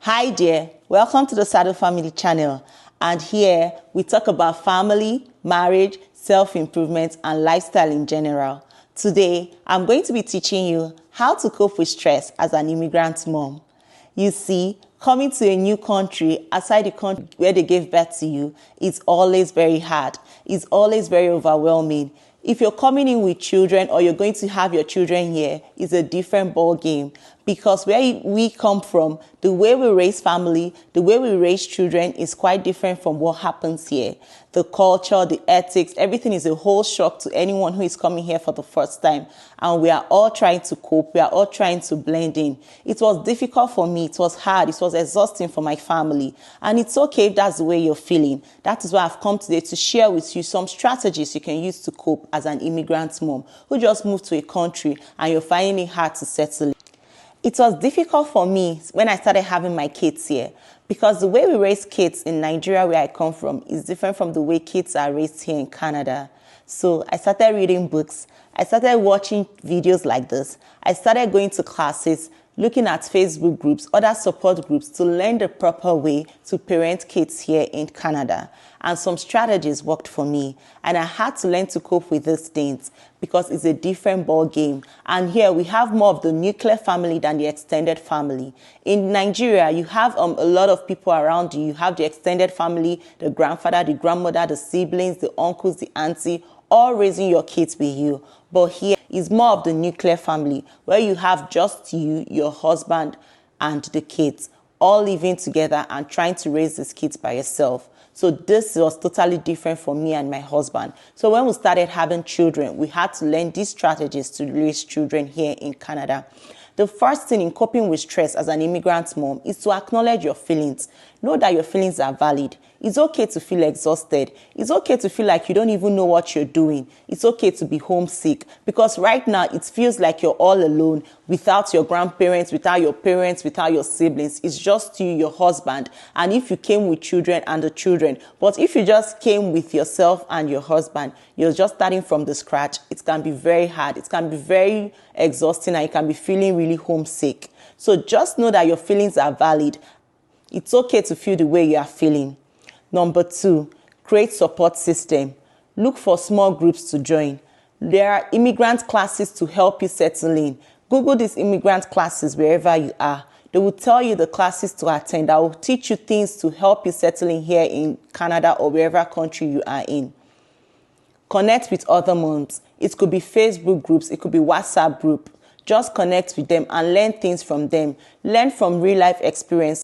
Hi there, welcome to the Saddle Family channel, and here we talk about family, marriage, self-improvement and lifestyle in general. Today, I'm going to be teaching you how to cope with stress as an immigrant mom. You see, coming to a new country outside the country where they gave birth to you is always very hard. It's always very overwhelming. If you're coming in with children or you're going to have your children here, it's a different ball game, because where we come from, the way we raise family, the way we raise children is quite different from what happens here. The culture, the ethics, everything is a whole shock to anyone who is coming here for the first time. And we are all trying to cope. We are all trying to blend in. It was difficult for me. It was hard. It was exhausting for my family. And it's okay if that's the way you're feeling. That is why I've come today to share with you some strategies you can use to cope as an immigrant mom who just moved to a country and you're finding it hard to settle in. It was difficult for me when I started having my kids here, because the way we raise kids in Nigeria, where I come from, is different from the way kids are raised here in Canada. So I started reading books. I started watching videos like this. I started going to classes, looking at Facebook groups, other support groups to learn the proper way to parent kids here in Canada. And some strategies worked for me. And I had to learn to cope with these things because it's a different ball game. And here we have more of the nuclear family than the extended family. In Nigeria, you have a lot of people around you. You have the extended family, the grandfather, the grandmother, the siblings, the uncles, the auntie, all raising your kids with you. But here is more of the nuclear family, where you have just you, your husband, and the kids, all living together and trying to raise these kids by yourself. So this was totally different for me and my husband. So when we started having children, we had to learn these strategies to raise children here in Canada. The first thing in coping with stress as an immigrant mom is to acknowledge your feelings. Know that your feelings are valid. It's okay to feel exhausted. It's okay to feel like you don't even know what you're doing. It's okay to be homesick, because right now it feels like you're all alone, without your grandparents, without your parents, without your siblings. It's just you, your husband, and if you came with children and the children. But if you just came with yourself and your husband, you're just starting from the scratch. It can be very hard. It can be very exhausting, and you can be feeling really homesick. So just know that your feelings are valid. It's okay to feel the way you are feeling. Number 2, create support system. Look for small groups to join. There are immigrant classes to help you settle in. Google these immigrant classes wherever you are. They will tell you the classes to attend. That will teach you things to help you settle in here in Canada or wherever country you are in. Connect with other moms. It could be Facebook groups. It could be WhatsApp group. Just connect with them and learn things from them. Learn from real life experience.